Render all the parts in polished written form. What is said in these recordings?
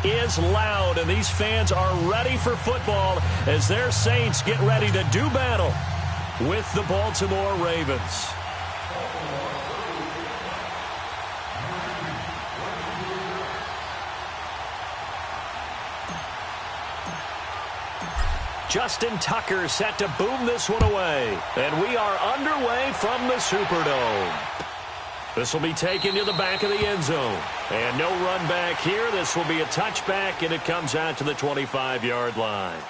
is loud, and these fans are ready for football as their Saints get ready to do battle with the Baltimore Ravens. Justin Tucker set to boom this one away. And we are underway from the Superdome. This will be taken to the back of the end zone. And no run back here. This will be a touchback, and it comes out to the 25-yard line.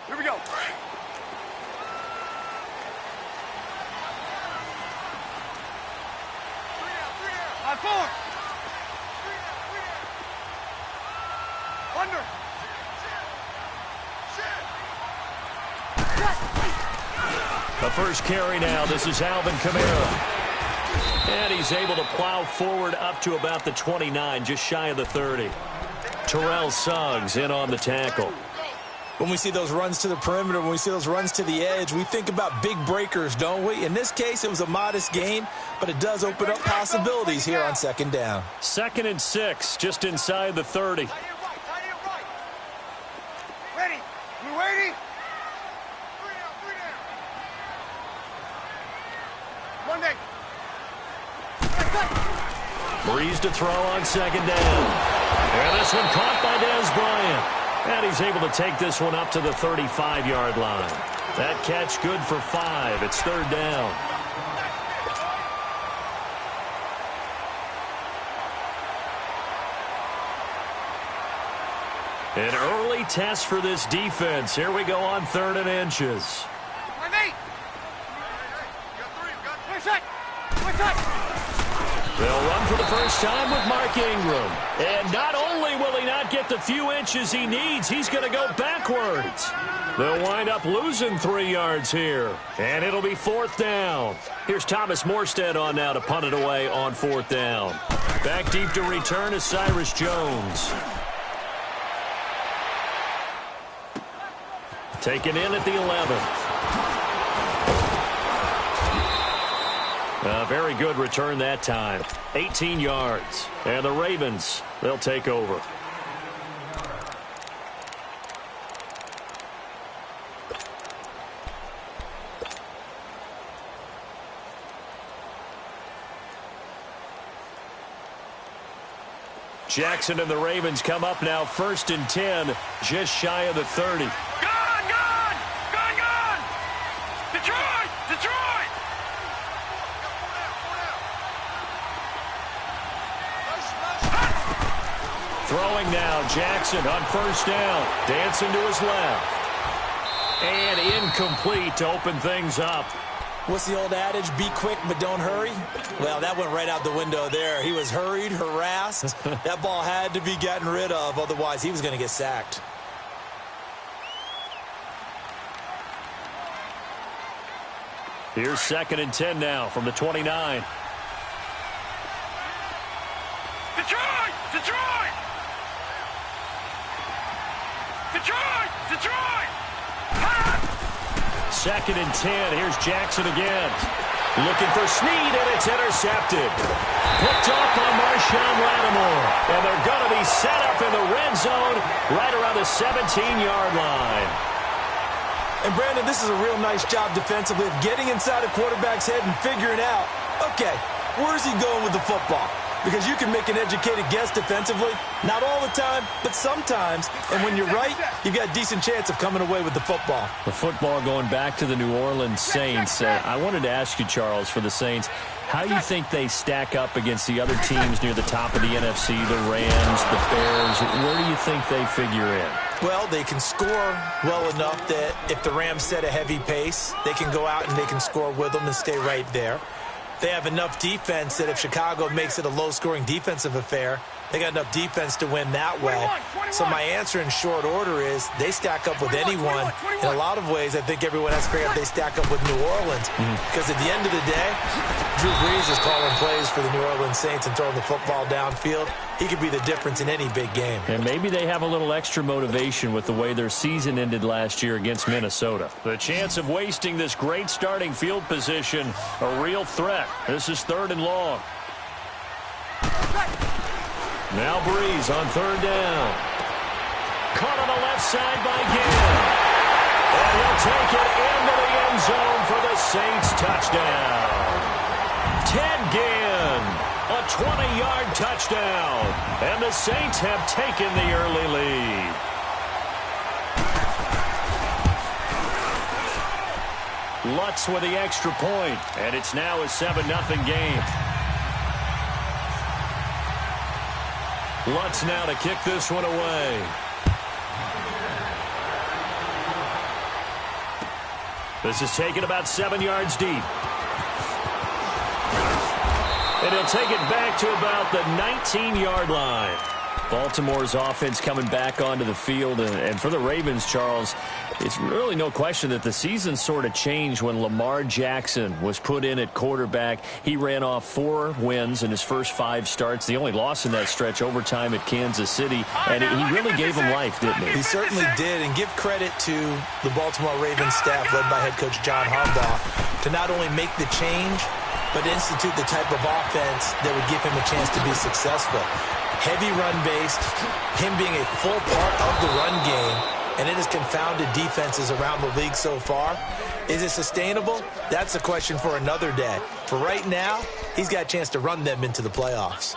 Here we go. Forward. Under. The first carry now. This is Alvin Kamara. And he's able to plow forward up to about the 29, just shy of the 30. Terrell Suggs in on the tackle. When we see those runs to the perimeter, when we see those runs to the edge, we think about big breakers, don't we? In this case, it was a modest gain, but it does open up possibilities here on second down. 2nd and 6, just inside the 30. Ready. You ready? Monday. Breeze to throw on 2nd down. And this one caught by Dez Bryant. And he's able to take this one up to the 35-yard line. That catch good for 5. It's 3rd down. An early test for this defense. Here we go on 3rd and inches. They'll run for the first time with Mark Ingram. And not only will he not get the few inches he needs, he's going to go backwards. They'll wind up losing 3 yards here. And it'll be 4th down. Here's Thomas Morstead on now to punt it away on 4th down. Back deep to return is Cyrus Jones. Taken in at the 11th. A very good return that time. 18 yards. And the Ravens, they'll take over. Jackson and the Ravens come up now 1st and 10, just shy of the 30. Gone! Detroit! Throwing now, Jackson on 1st down. Dancing to his left. And incomplete to open things up. What's the old adage? Be quick, but don't hurry? Well, that went right out the window there. He was hurried, harassed. That ball had to be gotten rid of, otherwise he was going to get sacked. Here's 2nd and 10 now from the 29. Detroit! 2nd and 10. Here's Jackson again. Looking for Snead, and it's intercepted. Picked off by Marshawn Lattimore. And they're going to be set up in the red zone right around the 17-yard line. And, Brandon, this is a real nice job defensively of getting inside a quarterback's head and figuring out, okay, where's he going with the football? Because you can make an educated guess defensively. Not all the time, but sometimes. And when you're right, you've got a decent chance of coming away with the football. The football going back to the New Orleans Saints. I wanted to ask you, Charles, for the Saints, how you think they stack up against the other teams near the top of the NFC, the Rams, the Bears. Where do you think they figure in? Well, they can score well enough that if the Rams set a heavy pace, they can go out and they can score with them and stay right there. They have enough defense that if Chicago makes it a low-scoring defensive affair, They got enough defense to win that way. 21. So my answer in short order is they stack up with anyone. In a lot of ways, I think everyone has to figure out they stack up with New Orleans. Because at the end of the day, Drew Brees is calling plays for the New Orleans Saints and throwing the football downfield. He could be the difference in any big game. And maybe they have a little extra motivation with the way their season ended last year against Minnesota. The chance of wasting this great starting field position, a real threat. This is 3rd and long. Now Brees on 3rd down. Caught on the left side by Ginn. And he'll take it into the end zone for the Saints touchdown. Ted Ginn, a 20-yard touchdown. And the Saints have taken the early lead. Lutz with the extra point, and it's now a 7-0 game. Lutz now to kick this one away. This is taken about 7 yards deep. And he'll take it back to about the 19-yard line. Baltimore's offense coming back onto the field. And for the Ravens, Charles, it's really no question that the season sort of changed when Lamar Jackson was put in at quarterback. He ran off 4 wins in his first 5 starts. The only loss in that stretch, overtime at Kansas City. And he really gave him life, didn't he? He certainly did. And give credit to the Baltimore Ravens staff led by head coach John Harbaugh to not only make the change, but institute the type of offense that would give him a chance to be successful. Heavy run-based, him being a full part of the run game, and it has confounded defenses around the league so far. Is it sustainable? That's a question for another day. For right now, he's got a chance to run them into the playoffs.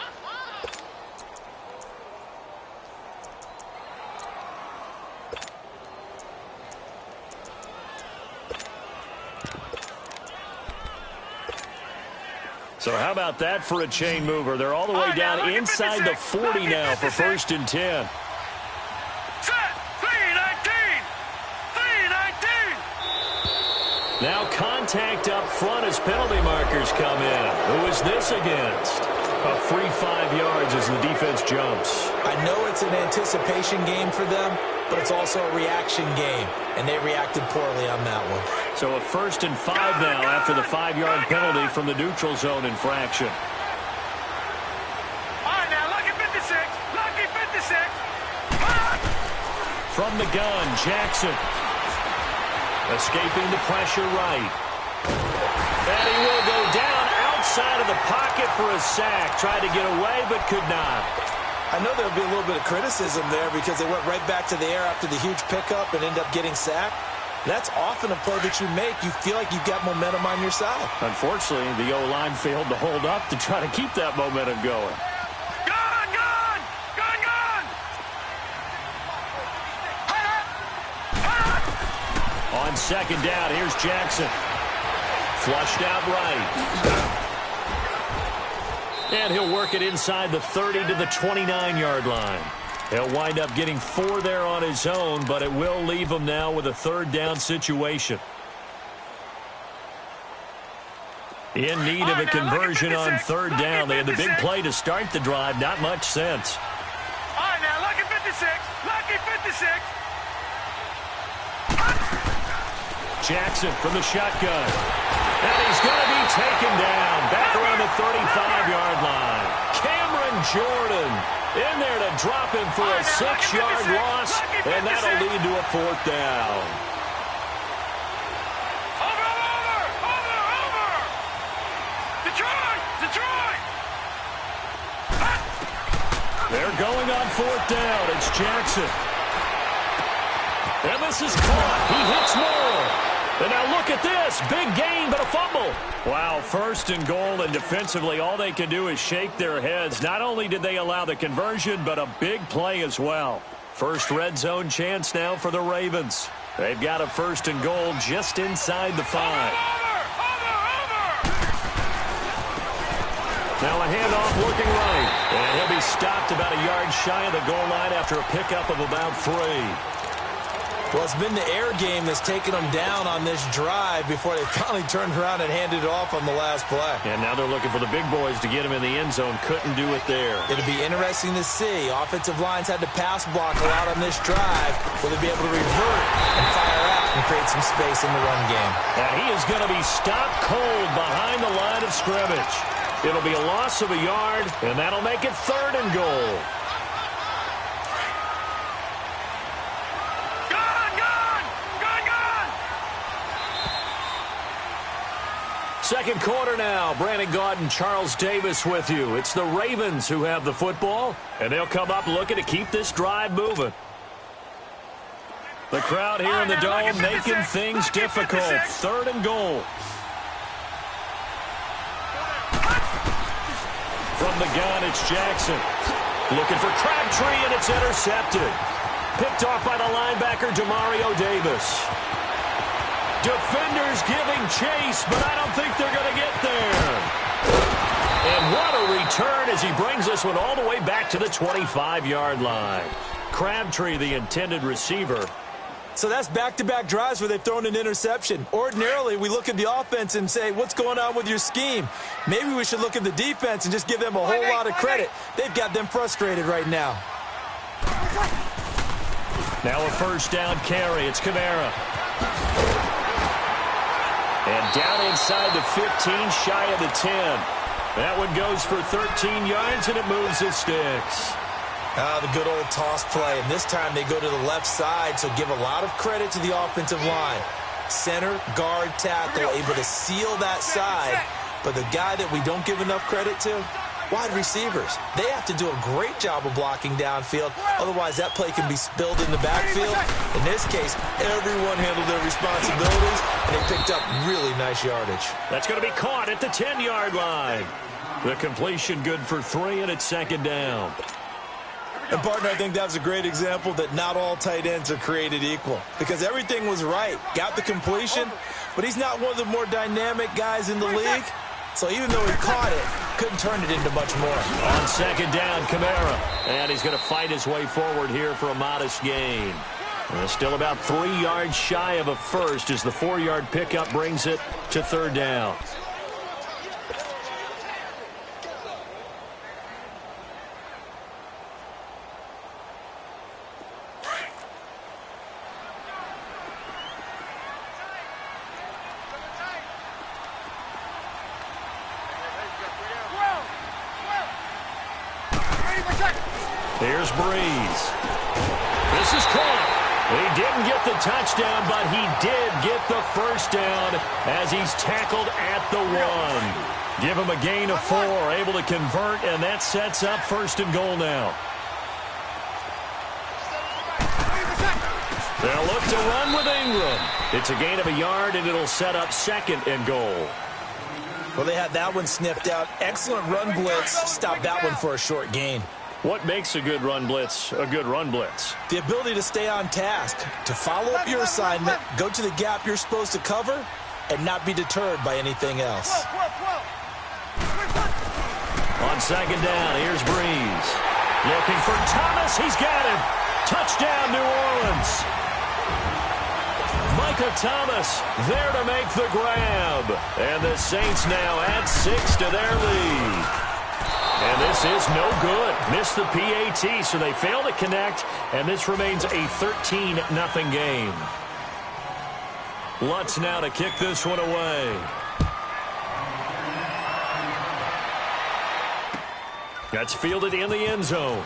So how about that for a chain mover? They're all the way down inside the 40 now for 1st and 10. Set. 3-19. 3-19. Now contact up front as penalty markers come in. Who is this against? A free 5 yards as the defense jumps. I know it's an anticipation game for them, but it's also a reaction game, and they reacted poorly on that one. So a 1st and 5 now after the 5-yard penalty from the neutral zone infraction. All right, now, lucky 56. Lucky 56. From the gun, Jackson. Escaping the pressure right. And he will go down outside of the pocket for a sack. Tried to get away, but could not. I know there'll be a little bit of criticism there because they went right back to the air after the huge pickup and end up getting sacked. That's often a play that you make. You feel like you've got momentum on your side. Unfortunately, the O-line failed to hold up to try to keep that momentum going. Gun, gun. Gun, gun. On 2nd down, here's Jackson. Flushed out right. And he'll work it inside the 30 to the 29-yard line. He'll wind up getting 4 there on his own, but it will leave him now with a 3rd down situation. In need of a conversion on 3rd down. They had the big play to start the drive. Not much sense. All right, now, lucky 56. Lucky 56. Jackson from the shotgun. And he's going to be taken down. Back around the 35-yard line. Cameron Jordan in there to drop him for a 6-yard loss. And that'll lead to a 4th down. Over. Detroit. They're going on 4th down. It's Jackson. And this is caught. He hits more. And now look at this. Big gain, but a fumble. Wow, 1st and goal, and defensively all they can do is shake their heads. Not only did they allow the conversion, but a big play as well. First red zone chance now for the Ravens. They've got a 1st and goal just inside the 5. Now a handoff looking right. And he'll be stopped about a yard shy of the goal line after a pickup of about 3. Well, it's been the air game that's taken them down on this drive before they finally turned around and handed it off on the last play. And now they're looking for the big boys to get him in the end zone. Couldn't do it there. It'll be interesting to see. Offensive lines had to pass block a lot on this drive. Will they be able to revert and fire out and create some space in the run game? And he is going to be stopped cold behind the line of scrimmage. It'll be a loss of a yard, and that'll make it 3rd and goal. Second quarter now. Brandon Gaud and Charles Davis with you. It's the Ravens who have the football, and they'll come up looking to keep this drive moving. The crowd here in the dome making things difficult. 3rd and goal. From the gun, it's Jackson. Looking for Crabtree, and it's intercepted. Picked off by the linebacker, Demario Davis. Defenders giving chase, but I don't think they're going to get there. And what a return as he brings this one all the way back to the 25-yard line. Crabtree, the intended receiver. So that's back-to-back drives where they've thrown an interception. Ordinarily, we look at the offense and say, what's going on with your scheme? Maybe we should look at the defense and just give them a whole lot of credit. They've got them frustrated right now. Now a first down carry. It's Kamara. And down inside the 15, shy of the 10. That one goes for 13 yards, and it moves the sticks. The good old toss play, and this time they go to the left side, so give a lot of credit to the offensive line. Center, guard, tackle, able to seal that side. But the guy that we don't give enough credit to, wide receivers. They have to do a great job of blocking downfield. Otherwise, that play can be spilled in the backfield. In this case, everyone handled their responsibilities, and they picked up really nice yardage. That's going to be caught at the 10-yard line. The completion good for 3, and it's 2nd down. And, partner, I think that's a great example that not all tight ends are created equal. Because everything was right. Got the completion, but he's not one of the more dynamic guys in the league. So even though he caught it, couldn't turn it into much more. On 2nd down, Kamara. And he's going to fight his way forward here for a modest gain. Still about 3 yards shy of a first as the 4-yard pickup brings it to 3rd down. Here's Breeze. This is caught. He didn't get the touchdown, but he did get the first down as he's tackled at the 1. Give him a gain of 4, able to convert, and that sets up 1st and goal now. They'll look to run with Ingram. It's a gain of a yard, and it'll set up 2nd and goal. Well, they had that one sniffed out. Excellent run blitz. Stopped that one for a short gain. What makes a good run blitz a good run blitz? The ability to stay on task, to follow up your assignment, go to the gap you're supposed to cover, and not be deterred by anything else. On 2nd down, here's Breeze. Looking for Thomas. He's got him. Touchdown, New Orleans. Micah Thomas there to make the grab. And the Saints now add 6 to their lead. And this is no good. Missed the PAT, so they fail to connect, and this remains a 13-0 game. Lutz now to kick this one away. That's fielded in the end zone.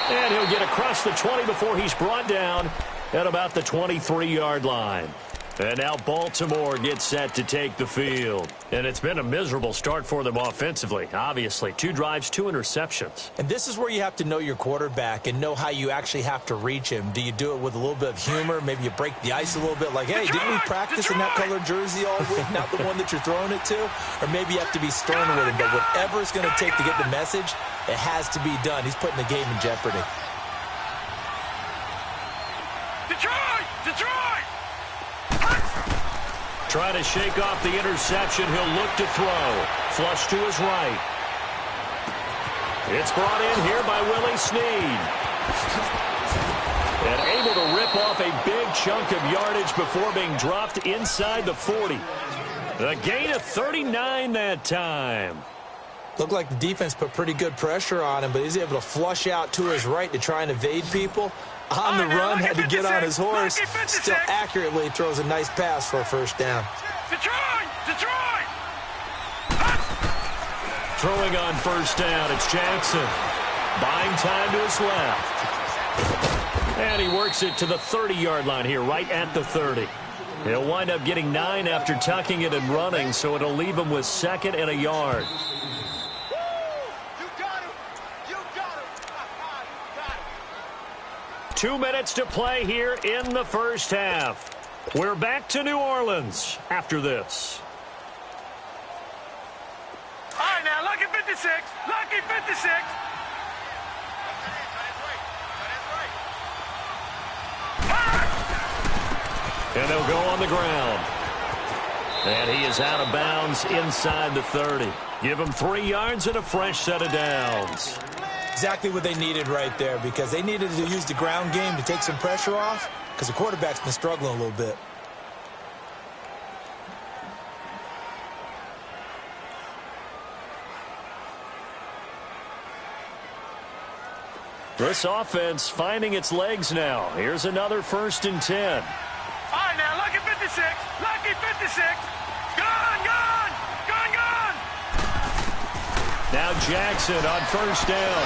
And he'll get across the 20 before he's brought down at about the 23-yard line. And now Baltimore gets set to take the field. And it's been a miserable start for them offensively, obviously. 2 drives, 2 interceptions. And this is where you have to know your quarterback and know how you actually have to reach him. Do you do it with a little bit of humor? Maybe you break the ice a little bit like, hey, didn't we practice in that colored jersey all week? Not the one that you're throwing it to? Or maybe you have to be stern with him. But whatever it's going to take to get the message, it has to be done. He's putting the game in jeopardy. Detroit! Trying to shake off the interception. He'll look to throw. Flush to his right. It's brought in here by Willie Snead. And able to rip off a big chunk of yardage before being dropped inside the 40. A gain of 39 that time. Looked like the defense put pretty good pressure on him, but he's able to flush out to his right to try and evade people. On the run, had to get on his horse. Still accurately throws a nice pass for a first down. Detroit! Throwing on first down, it's Jackson. Buying time to his left. And he works it to the 30-yard line here, right at the 30. He'll wind up getting 9 after tucking it and running, so it'll leave him with 2nd and a yard. You got him! 2 minutes to play here in the first half. We're back to New Orleans after this. All right, now, lucky 56. Lucky 56. And they'll go on the ground. And he is out of bounds inside the 30. Give him 3 yards and a fresh set of downs. Exactly what they needed right there, because they needed to use the ground game to take some pressure off, because the quarterback's been struggling a little bit. This offense finding its legs now. Here's another 1st and 10. All right, now, lucky 56. Lucky 56. Gone! Now Jackson on first down.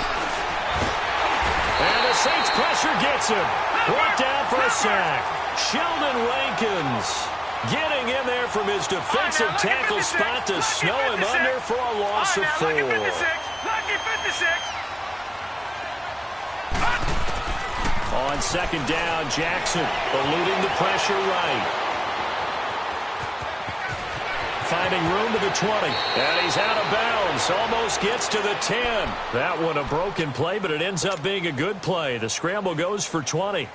And the Saints pressure gets him. Brought down for a sack. Sheldon Rankins getting in there from his defensive tackle spot to snow him under for a loss of 4. Lucky 56. Lucky 56. On 2nd down, Jackson eluding the pressure right. Finding room to the 20. And he's out of bounds. Almost gets to the 10. That one a broken play, but it ends up being a good play. The scramble goes for 20.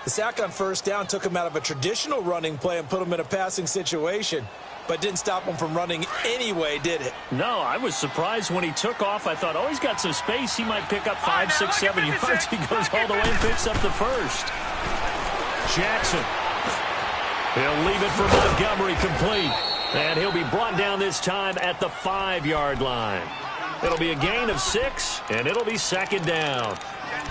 The sack on first down took him out of a traditional running play and put him in a passing situation, but didn't stop him from running anyway, did it? No, I was surprised when he took off. I thought, oh, he's got some space. He might pick up 5, 6, 7 yards. He goes all the way and picks up the first. Jackson. He'll leave it for Montgomery complete. And he'll be brought down this time at the 5-yard line. It'll be a gain of 6, and it'll be 2nd down.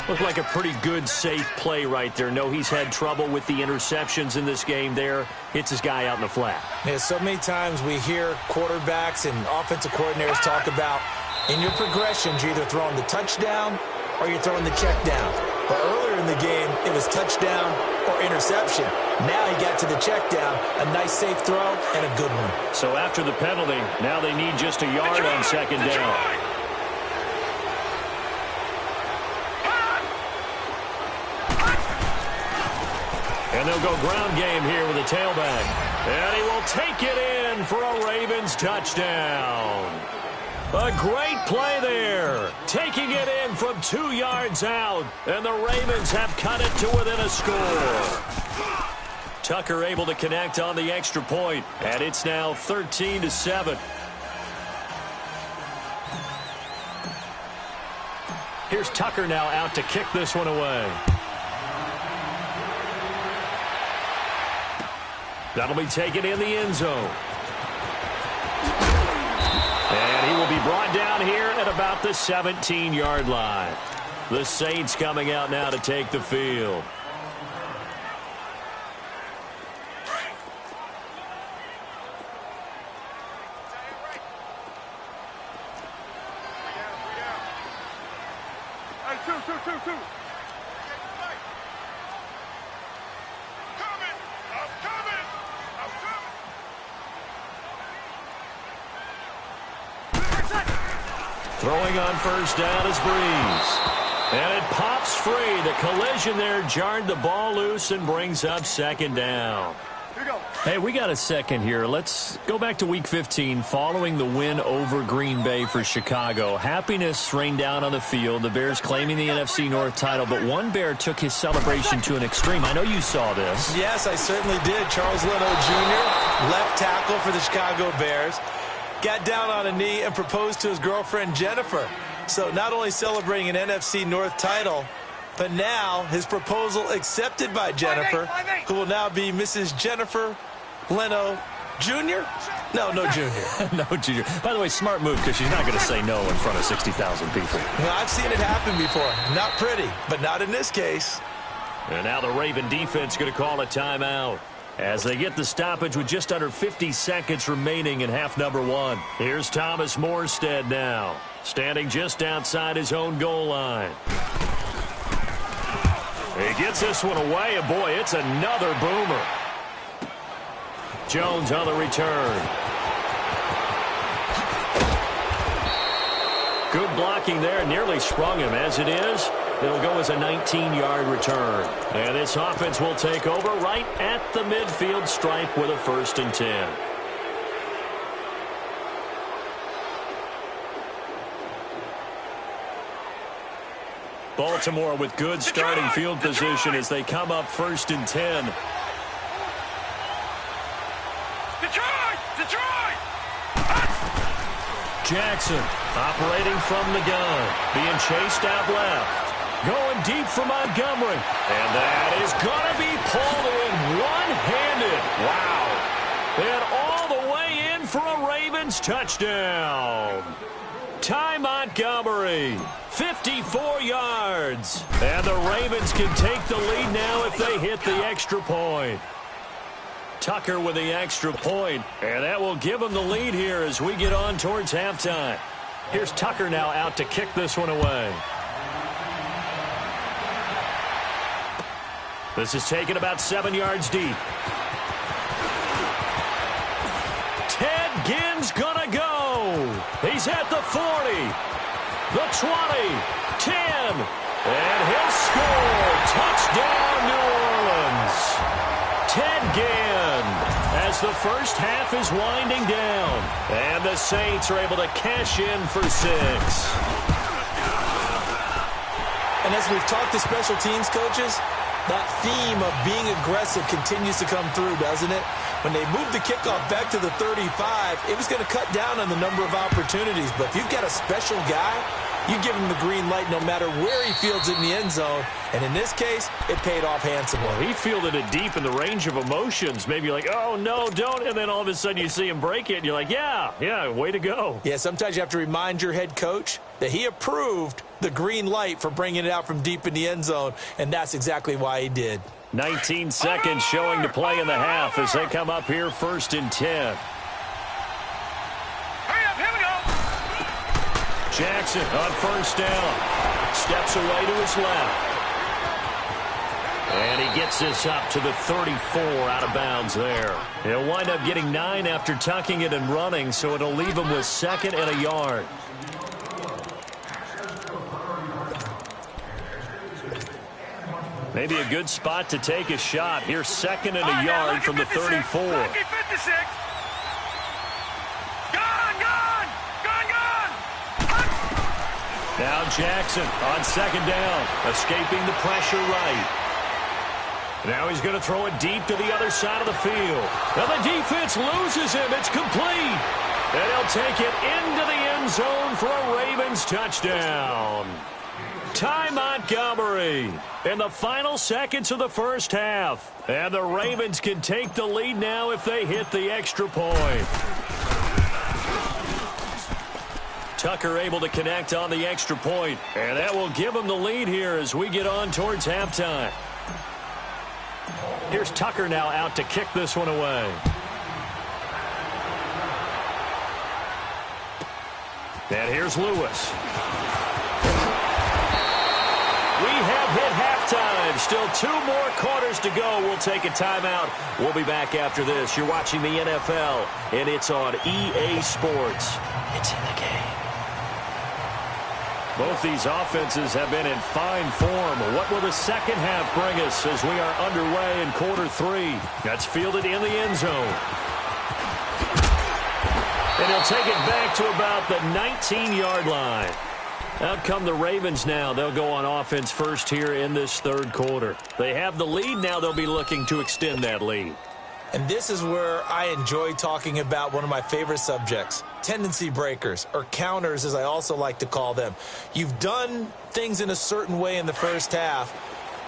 Looked like a pretty good, safe play right there. No, he's had trouble with the interceptions in this game there. Hits his guy out in the flat. Yeah, so many times we hear quarterbacks and offensive coordinators talk about in your progressions, you're either throwing the touchdown or you're throwing the check down. But earlier in the game, it was touchdown or interception. Now he got to the check down, a nice safe throw, and a good one. So after the penalty, now they need just a yard on 2nd down. And they'll go ground game here with a tailback. And he will take it in for a Ravens touchdown. A great play there. Taking it in from 2 yards out. And the Ravens have cut it to within a score. Tucker able to connect on the extra point. And it's now 13-7. Here's Tucker now out to kick this one away. That'll be taken in the end zone. And he will be brought down here at about the 17-yard line. The Saints coming out now to take the field. Two. Throwing on first down is Breeze. And it pops free. The collision there jarred the ball loose and brings up 2nd down. Hey, we got a second here. Let's go back to Week 15 following the win over Green Bay for Chicago. Happiness rained down on the field. The Bears claiming the NFC North title, but one Bear took his celebration to an extreme. I know you saw this. Yes, I certainly did. Charles Leno Jr., left tackle for the Chicago Bears, got down on a knee and proposed to his girlfriend Jennifer. So not only celebrating an NFC North title, But now his proposal accepted by Jennifer, who will now be Mrs. Jennifer Leno Jr.? No Junior. No Junior. By the way, smart move because she's not going to say no in front of 60,000 people. Well, I've seen it happen before. Not pretty, but not in this case. And now the Raven defense going to call a timeout as they get the stoppage with just under 50 seconds remaining in half number 1. Here's Thomas Morstead now, standing just outside his own goal line. He gets this one away, and boy, it's another boomer. Jones on the return. Good blocking there, nearly sprung him. As it is, it'll go as a 19-yard return. And this offense will take over right at the midfield stripe with a 1st and 10. Baltimore with good starting field position as they come up 1st and 10. Detroit! Jackson operating from the gun, being chased out left. Going deep for Montgomery. And that is going to be pulled in one-handed. Wow. And all the way in for a Ravens touchdown. Ty Montgomery, 54 yards. And the Ravens can take the lead now if they hit the extra point. Tucker with the extra point, and that will give them the lead here as we get on towards halftime. Here's Tucker now out to kick this one away. This is taken about 7 yards deep. Ted Ginn's gonna go. He's at the 40, the 20, 10, and he'll score. Touchdown, New Orleans. Ted Ginn as the first half is winding down. And the Saints are able to cash in for 6. And as we've talked to special teams coaches, that theme of being aggressive continues to come through, doesn't it? When they moved the kickoff back to the 35, it was going to cut down on the number of opportunities. But if you've got a special guy, you give him the green light no matter where he fields it in the end zone. And in this case, it paid off handsomely. Well, he fielded it deep in the range of emotions. Maybe like, oh, no, don't. And then all of a sudden you see him break it, and you're like, yeah, way to go. Yeah, sometimes you have to remind your head coach that he approved the green light for bringing it out from deep in the end zone, and that's exactly why he did. 19 seconds showing to play in the half as they come up here 1st and 10. Hurry up, here we go. Jackson on 1st down. Steps away to his left. And he gets this up to the 34 out of bounds there. He'll wind up getting 9 after tucking it and running, so it'll leave him with 2nd and a yard. Maybe a good spot to take a shot. Here's 2nd and a yard from the 34. Lucky 56. Gone! Now Jackson on 2nd down, escaping the pressure right. Now he's going to throw it deep to the other side of the field. Now the defense loses him. It's complete. And he'll take it into the end zone for a Ravens touchdown. Ty Montgomery in the final seconds of the first half. And the Ravens can take the lead now if they hit the extra point. Tucker able to connect on the extra point. And that will give him the lead here as we get on towards halftime. Here's Tucker now out to kick this one away. And here's Lewis. We have hit halftime. Still 2 more quarters to go. We'll take a timeout. We'll be back after this. You're watching the NFL, and it's on EA Sports. It's in the game. Both these offenses have been in fine form. What will the second half bring us as we are underway in quarter 3? That's fielded in the end zone. And he'll take it back to about the 19-yard line. Out come the Ravens now. They'll go on offense first here in this third quarter. They have the lead now. They'll be looking to extend that lead. And this is where I enjoy talking about one of my favorite subjects, tendency breakers, or counters as I also like to call them. You've done things in a certain way in the first half,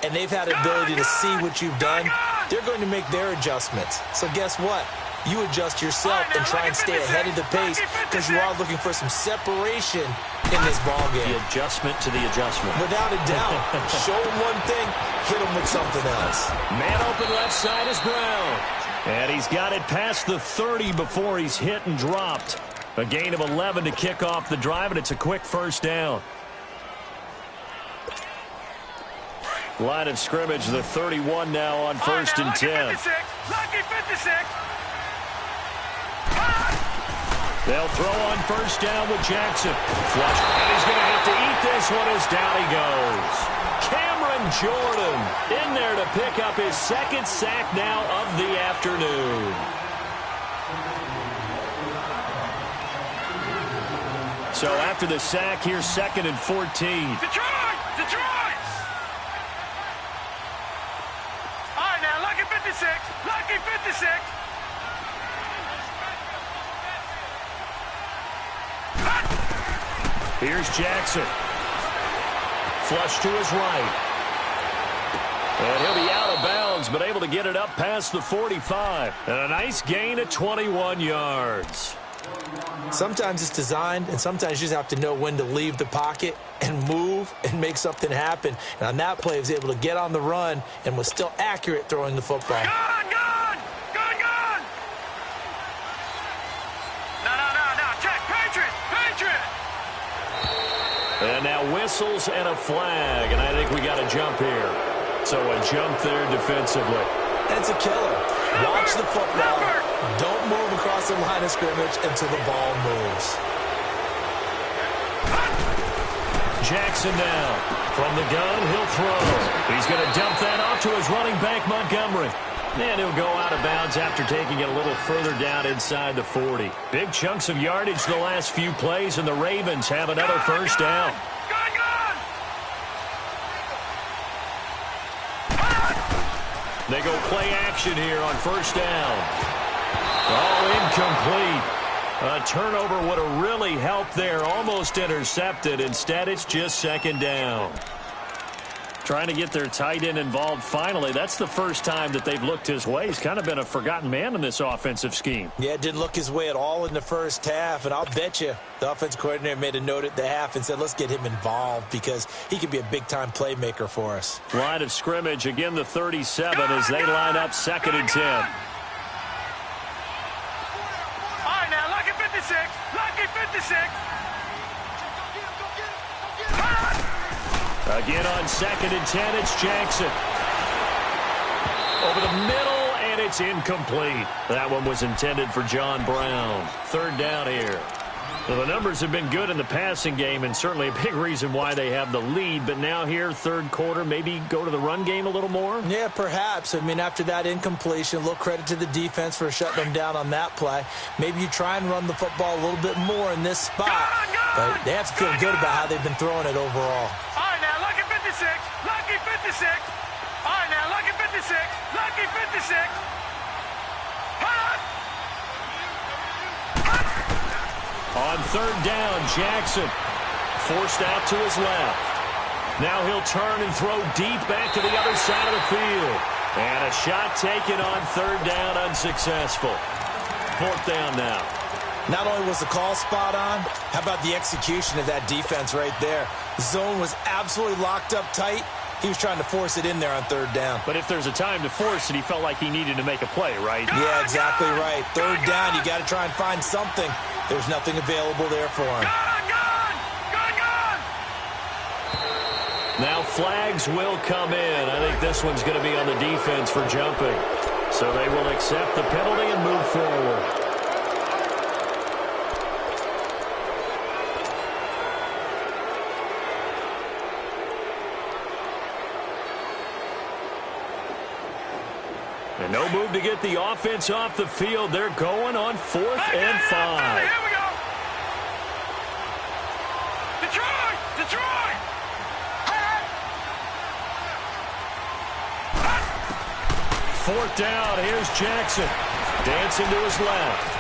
and they've had the ability to see what you've done. They're going to make their adjustments. So guess what? You adjust yourself and try and stay ahead of the pace because you are looking for some separation in this ballgame. The adjustment to the adjustment. Without a doubt. Show them one thing, hit them with something else. Man open left side is Brown. And he's got it past the 30 before he's hit and dropped. A gain of 11 to kick off the drive, and it's a quick first down. Line of scrimmage, the 31 now on first and 10. Lucky 56. They'll throw on first down with Jackson. Flush, and he's going to have to eat this one as down he goes. Cameron Jordan in there to pick up his second sack now of the afternoon. So after the sack, here's 2nd and 14. Detroit! Detroit! All right, now, lucky 56. Lucky 56. Here's Jackson. Flush to his right. And he'll be out of bounds, but able to get it up past the 45. And a nice gain of 21 yards. Sometimes it's designed, and sometimes you just have to know when to leave the pocket and move and make something happen. And on that play, he was able to get on the run and was still accurate throwing the football. Gone! Gone! Gone! Gone! No. Check. Patriot! Patriot! And now whistles and a flag, and I think we got a jump here. So a jump there defensively. And it's a killer. Watch the football. Don't move across the line of scrimmage until the ball moves. Jackson now. From the gun, he'll throw. He's going to dump that off to his running back, Montgomery. And he'll go out of bounds after taking it a little further down inside the 40. Big chunks of yardage the last few plays, and the Ravens have another first down. They go play action here on first down. Oh, incomplete. A turnover would have really helped there. Almost intercepted. Instead, it's just 2nd down. Trying to get their tight end involved finally. That's the first time that they've looked his way. He's kind of been a forgotten man in this offensive scheme. Yeah, it didn't look his way at all in the first half, and I'll bet you the offensive coordinator made a note at the half and said, let's get him involved because he could be a big-time playmaker for us. Line of scrimmage, again the 37 as they line up 2nd and 10. All right, now, lucky 56. Lucky 56. Again on 2nd and 10, it's Jackson. Over the middle, and it's incomplete. That one was intended for John Brown. 3rd down here. Well, the numbers have been good in the passing game, and certainly a big reason why they have the lead. But now here, 3rd quarter, maybe go to the run game a little more? Yeah, perhaps. I mean, after that incompletion, a little credit to the defense for shutting them down on that play. Maybe you try and run the football a little bit more in this spot. But they have to feel good about how they've been throwing it overall. All right, now, lucky 56. Lucky 56. All right, now, lucky 56. Lucky 56. On 3rd down, Jackson forced out to his left. Now he'll turn and throw deep back to the other side of the field. And a shot taken on 3rd down, unsuccessful. 4th down now. Not only was the call spot on, how about the execution of that defense right there? The zone was absolutely locked up tight. He was trying to force it in there on 3rd down. But if there's a time to force it, he felt like he needed to make a play, right? Yeah, exactly right. 3rd down, you got to try and find something. There's nothing available there for him. Now flags will come in. I think this one's going to be on the defense for jumping. So they will accept the penalty and move forward. And no move to get the offense off the field. They're going on 4th and 5. Here we go. Detroit! Detroit! 4th down. Here's Jackson. Dancing to his left.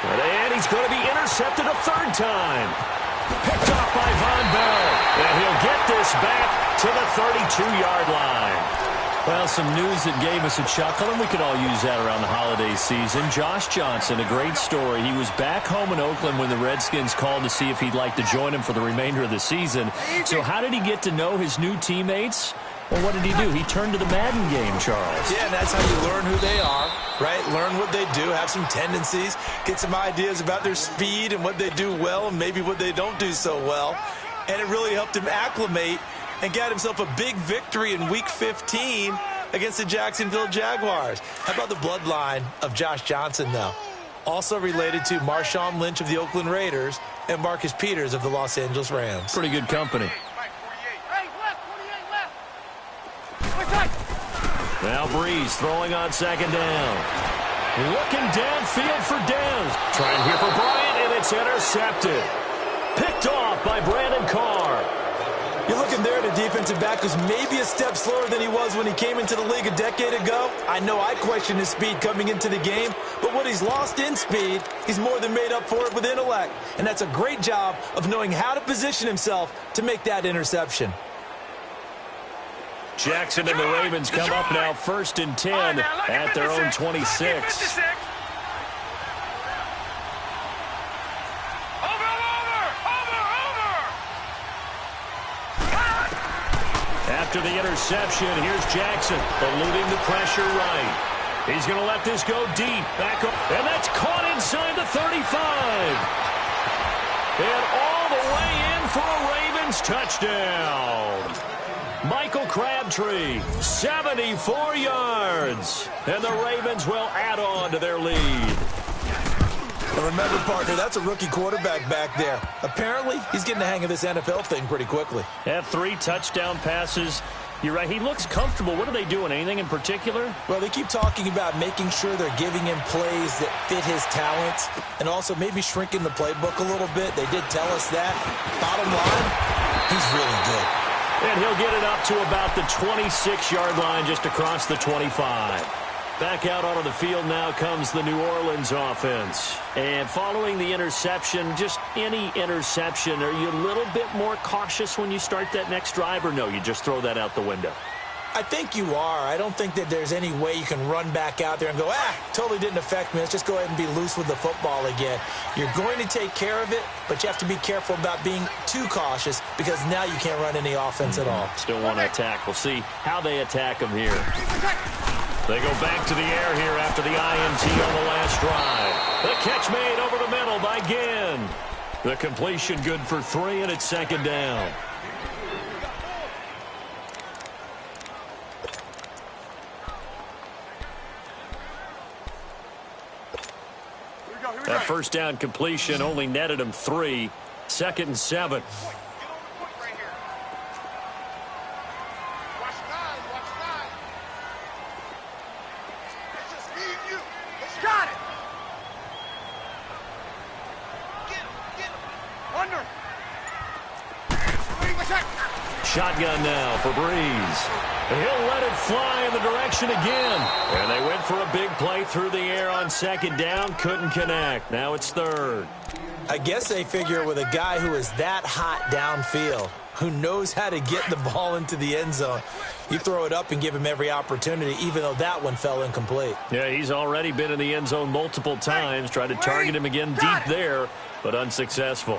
And he's going to be intercepted a 3rd time. Picked off by Von Bell. And he'll get this back to the 32-yard line. Well, some news that gave us a chuckle, and we could all use that around the holiday season. Josh Johnson, a great story. He was back home in Oakland when the Redskins called to see if he'd like to join him for the remainder of the season. So how did he get to know his new teammates? Well, what did he do? He turned to the Madden game, Charles. Yeah, and that's how you learn who they are, right? Learn what they do, have some tendencies, get some ideas about their speed and what they do well and maybe what they don't do so well. And it really helped him acclimate and got himself a big victory in Week 15 against the Jacksonville Jaguars. How about the bloodline of Josh Johnson, though? Also related to Marshawn Lynch of the Oakland Raiders and Marcus Peters of the Los Angeles Rams. Pretty good company. Now Breeze throwing on 2nd down. Looking downfield for Dez. Trying here for Bryant, and it's intercepted. Picked off by Brandon Carr. You're looking there at a defensive back who's maybe a step slower than he was when he came into the league a decade ago. I know I questioned his speed coming into the game, but what he's lost in speed, he's more than made up for it with intellect. And that's a great job of knowing how to position himself to make that interception. Jackson and the Ravens come up now 1st and 10 at their own 26. After the interception, here's Jackson, eluding the pressure right. He's going to let this go deep. Back up, and that's caught inside the 35. And all the way in for a Ravens touchdown. Michael Crabtree, 74 yards. And the Ravens will add on to their lead. And remember, partner, that's a rookie quarterback back there. Apparently, he's getting the hang of this NFL thing pretty quickly. Had 3 touchdown passes. You're right, he looks comfortable. What are they doing? Anything in particular? Well, they keep talking about making sure they're giving him plays that fit his talents and also maybe shrinking the playbook a little bit. They did tell us that. Bottom line, he's really good. And he'll get it up to about the 26-yard line just across the 25. Back out onto the field now comes the New Orleans offense. And following the interception, just any interception, are you a little bit more cautious when you start that next drive, or no, you just throw that out the window? I think you are. I don't think that there's any way you can run back out there and go, totally didn't affect me. Let's just go ahead and be loose with the football again. You're going to take care of it, but you have to be careful about being too cautious because now you can't run any offense at all. Still want to attack. We'll see how they attack him here. They go back to the air here after the INT on the last drive. The catch made over the middle by Ginn. The completion good for 3, and it's 2nd down. That 1st down completion only netted him 3. 2nd and 7. Shotgun now for Breeze. He'll let it fly in the direction again. And they went for a big play through the air on 2nd down. Couldn't connect. Now it's 3rd. I guess they figure with a guy who is that hot downfield, who knows how to get the ball into the end zone, you throw it up and give him every opportunity, even though that one fell incomplete. Yeah, he's already been in the end zone multiple times. Tried to target him again deep there, but unsuccessful.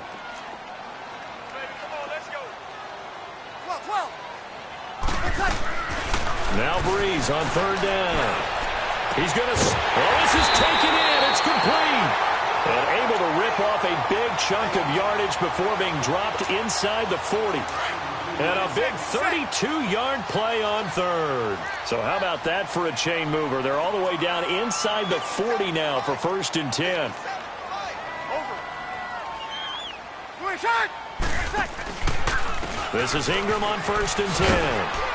Now Breeze on 3rd down. He's going to... Oh, this is taken in. It's complete. And able to rip off a big chunk of yardage before being dropped inside the 40. And a big 32-yard play on 3rd. So how about that for a chain mover? They're all the way down inside the 40 now for 1st and 10. This is Ingram on 1st and 10.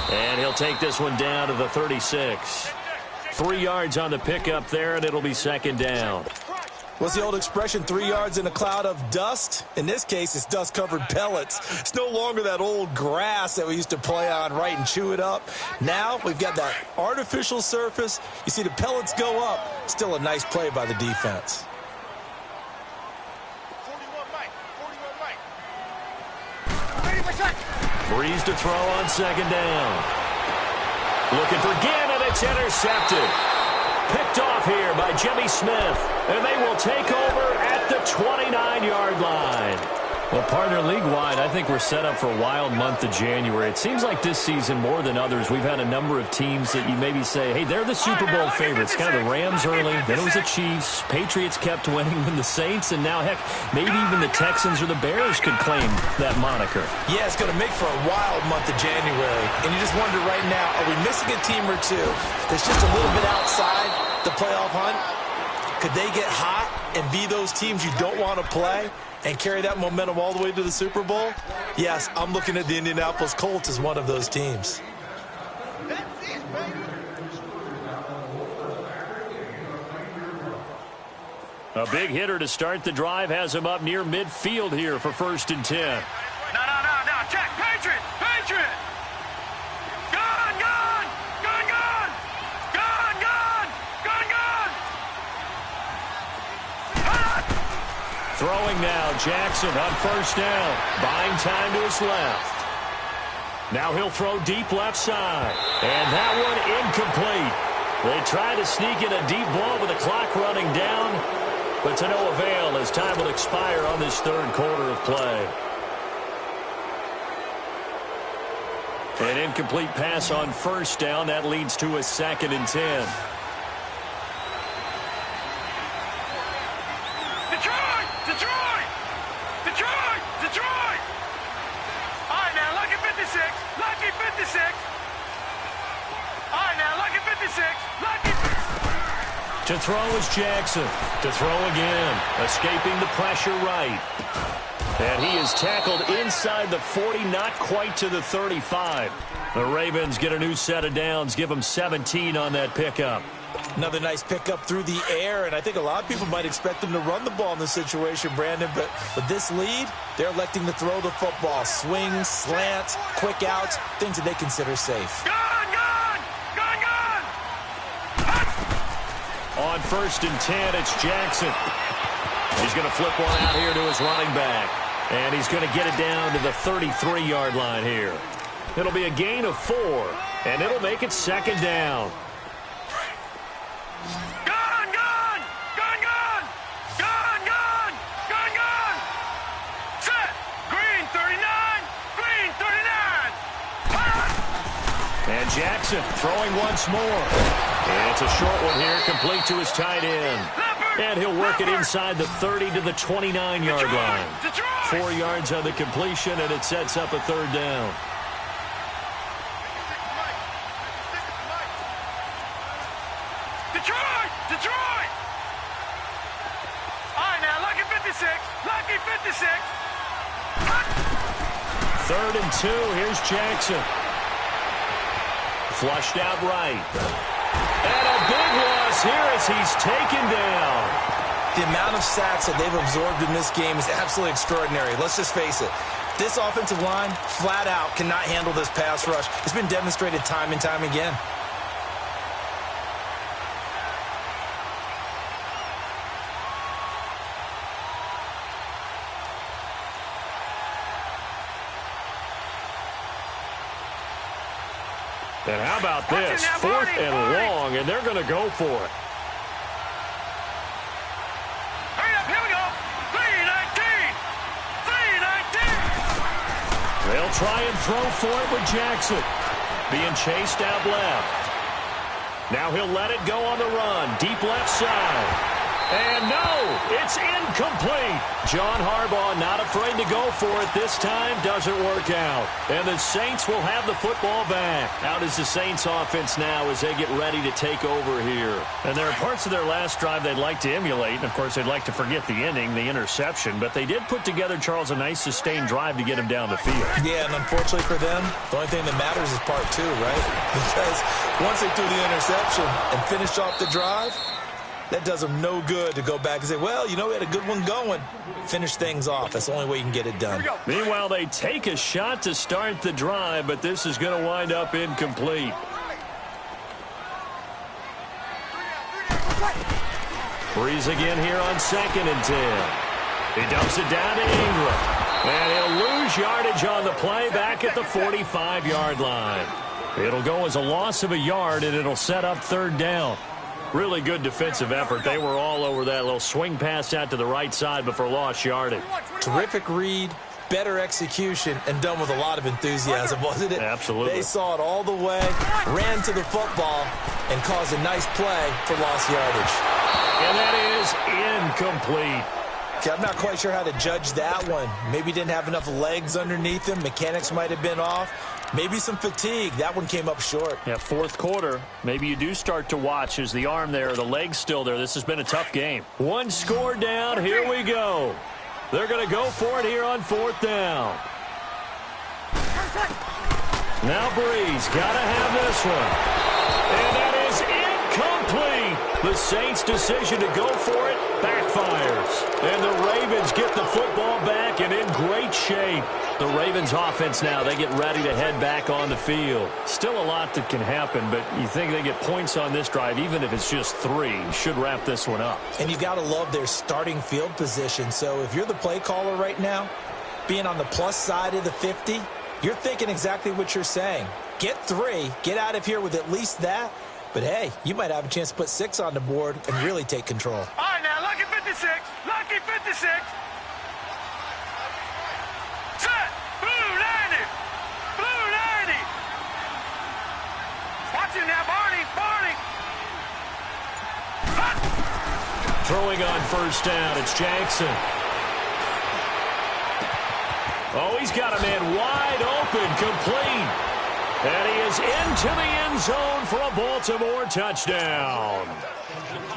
And he'll take this one down to the 36. 3 yards on the pickup there, and it'll be 2nd down. What's the old expression, 3 yards in a cloud of dust? In this case, it's dust-covered pellets. It's no longer that old grass that we used to play on, right, and chew it up. Now we've got that artificial surface. You see the pellets go up. Still a nice play by the defense. 41 Mike. Breeze to throw on second down. Looking for Gannon. It's intercepted. Picked off here by Jimmy Smith. And they will take over at the 29-yard line. Well, partner, league-wide, I think we're set up for a wild month of January. It seems like this season, more than others, we've had a number of teams that you maybe say, hey, they're the Super Bowl favorites. Kind of the Rams early, then it was the Chiefs. Patriots kept winning, then the Saints, and now, heck, maybe even the Texans or the Bears could claim that moniker. Yeah, it's going to make for a wild month of January. And you just wonder right now, are we missing a team or two that's just a little bit outside the playoff hunt? Could they get hot and be those teams you don't want to play and carry that momentum all the way to the Super Bowl? Yes, I'm looking at the Indianapolis Colts as one of those teams. A big hitter to start the drive has him up near midfield here for 1st and 10. No, Jack, Patriot! Gun! Throwing now, Jackson on 1st down. Buying time to his left. Now he'll throw deep left side. And that one incomplete. They try to sneak in a deep ball with the clock running down, but to no avail as time will expire on this 3rd quarter of play. An incomplete pass on 1st down. That leads to a 2nd and 10. Detroit! All right, now, lucky 56. All right, now, lucky 56. To throw is Jackson. To throw again. Escaping the pressure right. And he is tackled inside the 40, not quite to the 35. The Ravens get a new set of downs, give them 17 on that pickup. Another nice pickup through the air, and I think a lot of people might expect them to run the ball in this situation, Brandon, but with this lead, they're electing to throw the football. Swings, slants, quick outs, things that they consider safe. Gun! On 1st and 10, it's Jackson. He's going to flip one out here to his running back, and he's going to get it down to the 33-yard line here. It'll be a gain of 4, and it'll make it 2nd down. And Jackson throwing once more. And it's a short one here, complete to his tight end. And he'll work it inside the 30 to the 29-yard line. 4 yards on the completion, and it sets up a 3rd down. Detroit! All right, now, lucky 56. 3rd and 2, here's Jackson. Flushed out right. And a big loss here as he's taken down. The amount of sacks that they've absorbed in this game is absolutely extraordinary. Let's just face it. This offensive line, flat out, cannot handle this pass rush. It's been demonstrated time and time again. And how about this? 4th and long, and they're going to go for it. Hurry up, here we go. 3-19. They'll try and throw for it with Jackson. Being chased out left. Now he'll let it go on the run. Deep left side. And no, it's incomplete. John Harbaugh not afraid to go for it this time. Doesn't work out. And the Saints will have the football back. Out is the Saints offense now as they get ready to take over here. And there are parts of their last drive they'd like to emulate. And, of course, they'd like to forget the ending, the interception. But they did put together, Charles, a nice sustained drive to get him down the field. Yeah, and unfortunately for them, the only thing that matters is part 2, right? Because once they threw the interception and finished off the drive, That does them no good to go back and say, well, you know, we had a good one going. Finish things off. That's the only way you can get it done. Meanwhile, they take a shot to start the drive, but this is going to wind up incomplete. Breeze again here on 2nd and 10. He dumps it down to Ingram. And he'll lose yardage on the play back at the 45-yard line. It'll go as a loss of a yard, and it'll set up 3rd down. Really good defensive effort. They were all over that little swing pass out to the right side before lost yardage. Terrific read, better execution, and done with a lot of enthusiasm, wasn't it? Absolutely. They saw it all the way, ran to the football, and caused a nice play for lost yardage. And that is incomplete. Okay, I'm not quite sure how to judge that one. Maybe didn't have enough legs underneath him. Mechanics might have been off. Maybe some fatigue. That one came up short. Yeah, 4th quarter. Maybe you do start to watch as the arm there, the leg's still there. This has been a tough game. 1 score down. Here we go. They're going to go for it here on 4th down. Now Breeze got to have this one. And that is incomplete. The Saints' decision to go for it backfires. And the Ravens get the football back and in great shape. The Ravens offense now, they get ready to head back on the field. Still a lot that can happen, but you think they get points on this drive, even if it's just 3, should wrap this one up. And you got to love their starting field position. So if you're the play caller right now, being on the plus side of the 50, you're thinking exactly what you're saying. Get 3, get out of here with at least that. But, hey, you might have a chance to put 6 on the board and really take control. All right, now, lucky 56. Lucky 56. Set. Blue 90. Blue 90. Watch it now, Barney. Barney. Hut. Throwing on 1st down, it's Jackson. Oh, he's got a man wide open, complete. And he is into the end zone for a Baltimore touchdown.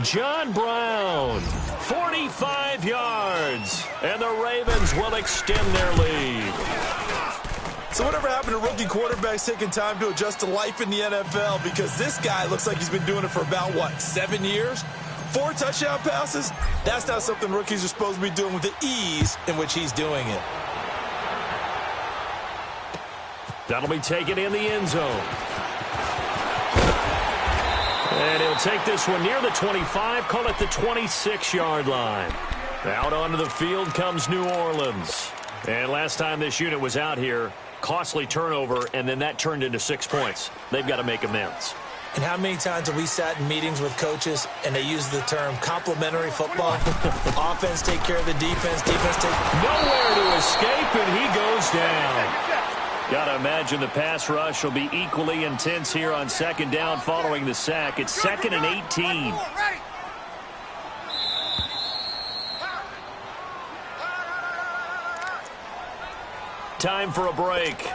John Brown, 45 yards, and the Ravens will extend their lead. So whatever happened to rookie quarterbacks taking time to adjust to life in the NFL? Because this guy looks like he's been doing it for about, 7 years? 4 touchdown passes? That's not something rookies are supposed to be doing with the ease in which he's doing it. That'll be taken in the end zone. And he'll take this one near the 25, call it the 26-yard line. Out onto the field comes New Orleans. And last time this unit was out here, costly turnover, and then that turned into 6 points. They've got to make amends. And how many times have we sat in meetings with coaches and they use the term complementary football? Offense take care of the defense, defense take... Nowhere to escape, and he goes down. Got to imagine the pass rush will be equally intense here on 2nd down following the sack. It's 2nd and 18. Time for a break.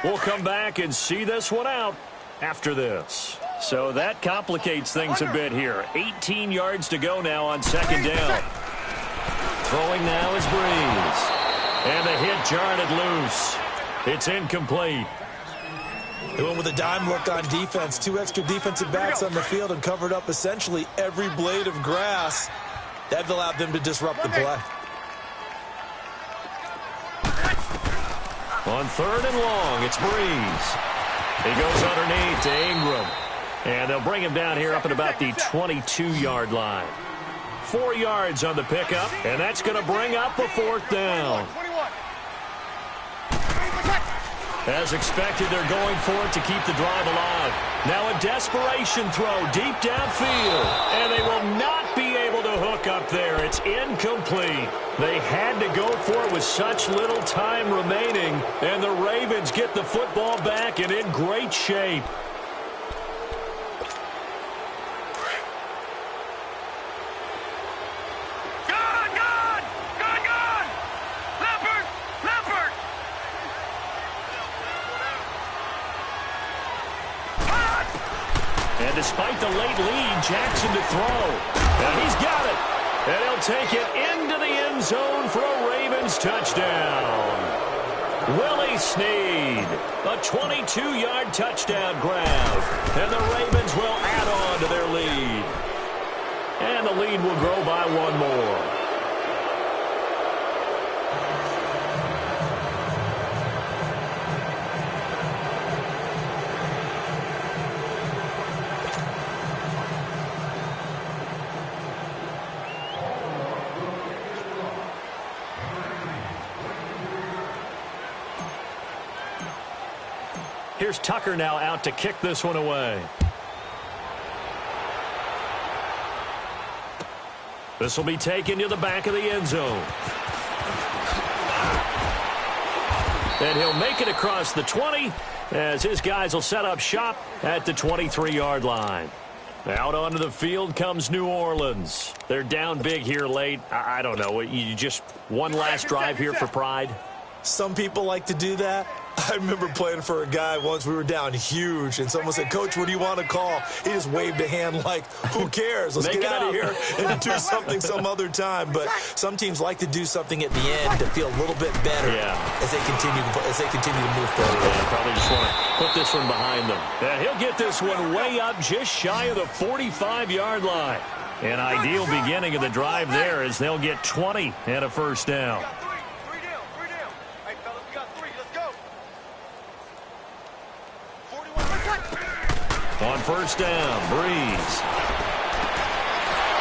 We'll come back and see this one out after this. So that complicates things a bit here. 18 yards to go now on 2nd down. Throwing now is Breeze. And the hit jarred it loose. It's incomplete. They went with a dime look on defense. 2 extra defensive backs on the field and covered up essentially every blade of grass. That allowed them to disrupt the play. On 3rd and long, it's Breeze. He goes underneath to Ingram. And they'll bring him down here up at about the 22-yard line. 4 yards on the pickup, and that's going to bring up a 4th down. As expected, they're going for it to keep the drive alive. Now a desperation throw deep downfield, and they will not be able to hook up there. It's incomplete. They had to go for it with such little time remaining, and the Ravens get the football back and in great shape. And despite the late lead, Jackson to throw. And he's got it. And he'll take it into the end zone for a Ravens touchdown. Willie Snead, a 22-yard touchdown grab. And the Ravens will add on to their lead. and the lead will grow by one more. Here's Tucker now out to kick this one away. This will be taken to the back of the end zone. And he'll make it across the 20 as his guys will set up shop at the 23-yard line. Out onto the field comes New Orleans. They're down big here late. I don't know. You just one last drive here for pride? Some people like to do that. I remember playing for a guy once. We were down huge, and someone said, "Coach, what do you want to call?" He just waved a hand like, who cares? Let's get out of here and do something some other time. But some teams like to do something at the end to feel a little bit better as they continue to move forward. Yeah, probably just want to put this one behind them. And he'll get this one way up just shy of the 45-yard line. An ideal beginning of the drive there as they'll get 20 and a first down. On first down, Breeze.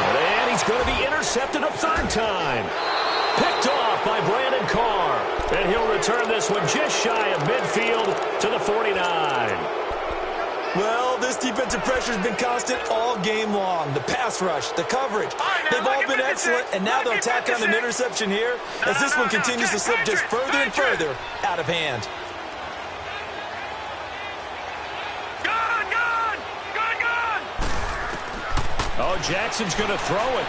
And he's going to be intercepted a third time. Picked off by Brandon Carr. And he'll return this one just shy of midfield to the 49. Well, this defensive pressure has been constant all game long. The pass rush, the coverage, they've all been excellent. And now they'll tack on an interception here as this one continues to slip just further and further out of hand. Oh, Jackson's going to throw it.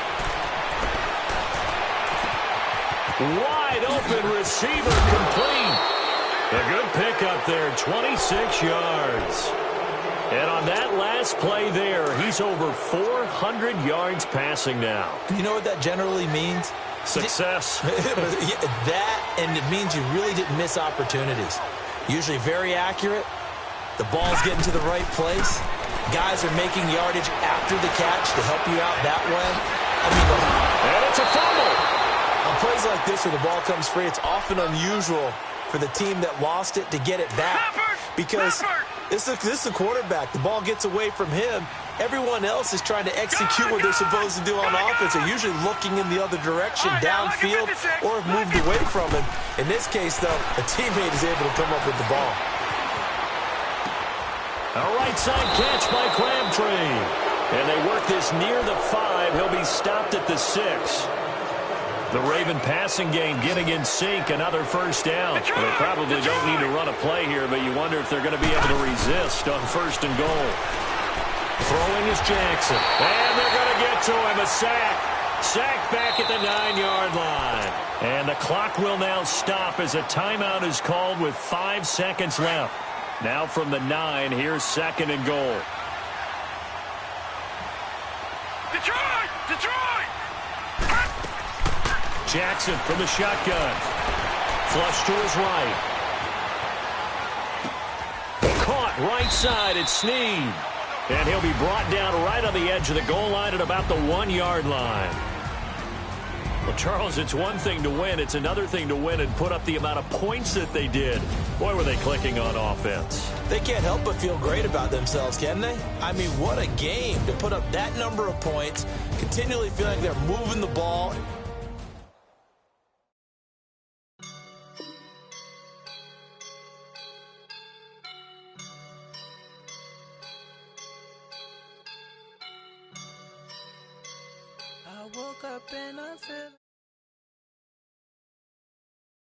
Wide open receiver complete. A good pickup there, 26 yards. And on that last play there, he's over 400 yards passing now. You know what that generally means? Success. That, and it means you really didn't miss opportunities. Usually very accurate. The ball's getting to the right place. Guys are making yardage after the catch to help you out that way. And it's a fumble. On plays like this where the ball comes free, it's often unusual for the team that lost it to get it back. Because this is the quarterback. The ball gets away from him. Everyone else is trying to execute what they're supposed to do on offense. They're usually looking in the other direction, downfield, or have moved away from him. In this case, though, a teammate is able to come up with the ball. A right side catch by Crabtree. And they work this near the 5. He'll be stopped at the 6. The Raven passing game getting in sync. Another first down. Well, they probably don't need to run a play here, but you wonder if they're going to be able to resist on first and goal. Throwing is Jackson. And they're going to get to him. A sack. Sack back at the 9-yard line. And the clock will now stop as a timeout is called with 5 seconds left. Now from the 9, here's second and goal. Detroit! Detroit! Jackson from the shotgun. Flush to his right. Caught right side at Snead. And he'll be brought down right on the edge of the goal line at about the 1-yard line. Well, Charles, it's one thing to win. It's another thing to win and put up the amount of points that they did. Boy, were they clicking on offense. They can't help but feel great about themselves, can they? I mean, what a game to put up that number of points, continually feeling they're moving the ball. I woke up in a feeling.